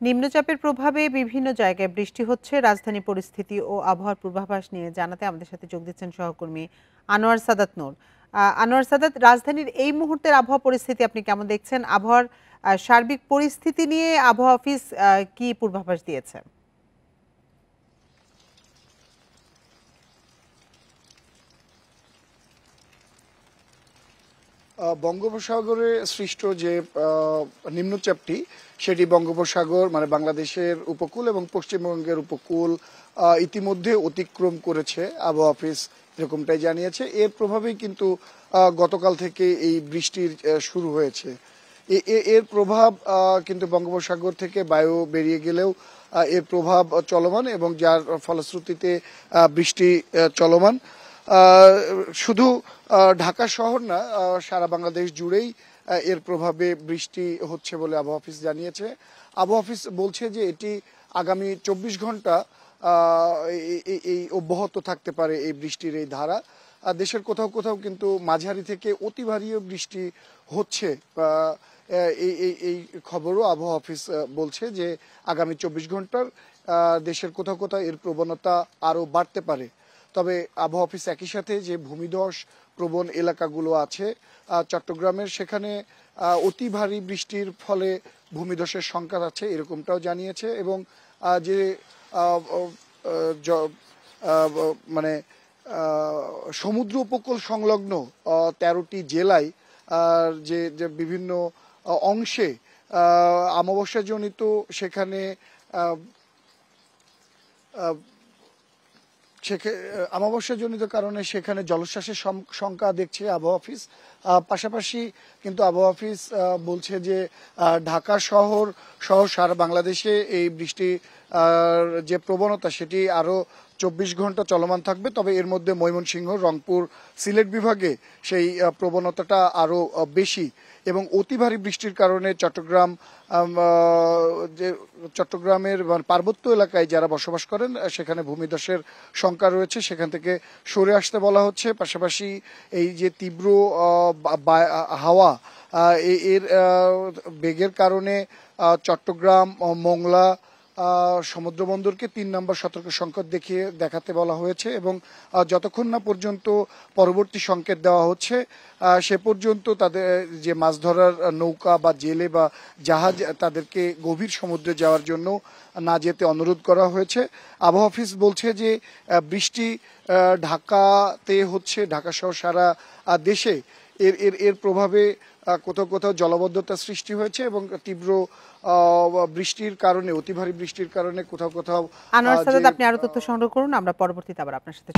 নিম্নচাপের প্রভাবে বিভিন্ন জায়গায় বৃষ্টি হচ্ছে। রাজধানী পরিস্থিতি ও আবহাওয়ার পূর্বাভাস নিয়ে জানাতে আমাদের সাথে যোগ দিচ্ছেন সহকর্মী আনোয়ার সাদাত নূর। আনোয়ার সাদাত, রাজধানীর এই মুহূর্তের আবহাওয়া পরিস্থিতি আপনি কেমন দেখছেন? আবহাওয়ার সার্বিক পরিস্থিতি নিয়ে আবহাওয়া অফিস কি পূর্বাভাস দিয়েছে? বঙ্গোপসাগরে সৃষ্ট যে নিম্নচাপটি সেটি বঙ্গোপসাগর মানে বাংলাদেশের উপকূল এবং পশ্চিমবঙ্গের উপকূল ইতিমধ্যে অতিক্রম করেছে। আবহাওয়া অফিস এরকমটাই জানিয়েছে। এর প্রভাবেই কিন্তু গতকাল থেকে এই বৃষ্টির শুরু হয়েছে। এর প্রভাব কিন্তু বঙ্গোপসাগর থেকে বায়ু বেরিয়ে গেলেও এর প্রভাব চলমান এবং যার ফলশ্রুতিতে বৃষ্টি চলমান। শুধু ঢাকা শহর না, সারা বাংলাদেশ জুড়েই এর প্রভাবে বৃষ্টি হচ্ছে বলে আবহাওয়া অফিস জানিয়েছে। আবহাওয়া অফিস বলছে যে এটি আগামী 24 ঘন্টা এই অব্যাহত থাকতে পারে এই বৃষ্টির এই ধারা। দেশের কোথাও কোথাও কিন্তু মাঝারি থেকে অতি ভারী বৃষ্টি হচ্ছে। এই এই এই খবরও আবহাওয়া অফিস বলছে যে আগামী 24 ঘন্টার দেশের কোথাও কোথাও এর প্রবণতা আরও বাড়তে পারে। তবে আবহাওয়া অফিস একই সাথে যে ভূমিধস প্রবণ এলাকাগুলো আছে চট্টগ্রামের, সেখানে অতি ভারী বৃষ্টির ফলে ভূমিধসের সংখ্যা আছে এরকমটাও জানিয়েছে। এবং যে মানে সমুদ্র উপকূল সংলগ্ন 13টি জেলায় যে যে বিভিন্ন অংশে অমাবস্যাজনিত সেখানে অমাবস্যাজনিত কারণে সেখানে জলোচ্ছ্বাসের সংখ্যা দেখছে আবহাওয়া অফিস। পাশাপাশি কিন্তু আবহাওয়া অফিস বলছে যে ঢাকা শহর সহ সারা বাংলাদেশে এই বৃষ্টি যে প্রবণতা সেটি আরও 24 ঘন্টা চলমান থাকবে। তবে এর মধ্যে ময়মনসিংহ, রংপুর, সিলেট বিভাগে সেই প্রবণতাটা আরও বেশি। এবং অতি ভারী বৃষ্টির কারণে চট্টগ্রামের পার্বত্য এলাকায় যারা বসবাস করেন সেখানে ভূমিধসের সংখ্যা রয়েছে, সেখান থেকে সরে আসতে বলা হচ্ছে। পাশাপাশি এই যে তীব্র হাওয়া এর বেগের কারণে চট্টগ্রাম, মোংলা সমুদ্র বন্দরকে 3 নম্বর সতর্ক সংকেত দেখাতে বলা হয়েছে। এবং যতক্ষণ না পর্যন্ত পরবর্তী সংকেত দেওয়া হচ্ছে সে পর্যন্ত তাদের যে মাছ ধরার নৌকা বা জেলে বা জাহাজ তাদেরকে গভীর সমুদ্রে যাওয়ার জন্য না যেতে অনুরোধ করা হয়েছে। আবহাওয়া অফিস বলছে যে বৃষ্টি ঢাকাতে হচ্ছে, ঢাকা সহ সারা দেশে এর প্রভাবে কোথাও কোথাও জলাবদ্ধতা সৃষ্টি হয়েছে এবং তীব্র বৃষ্টির কারণে, অতি ভারী বৃষ্টির কারণে কোথাও কোথাও। আনোয়ার সাদাত, আপনি আরো তথ্য সংগ্রহ করুন, আমরা পরবর্তীতে আবার আপনার সাথে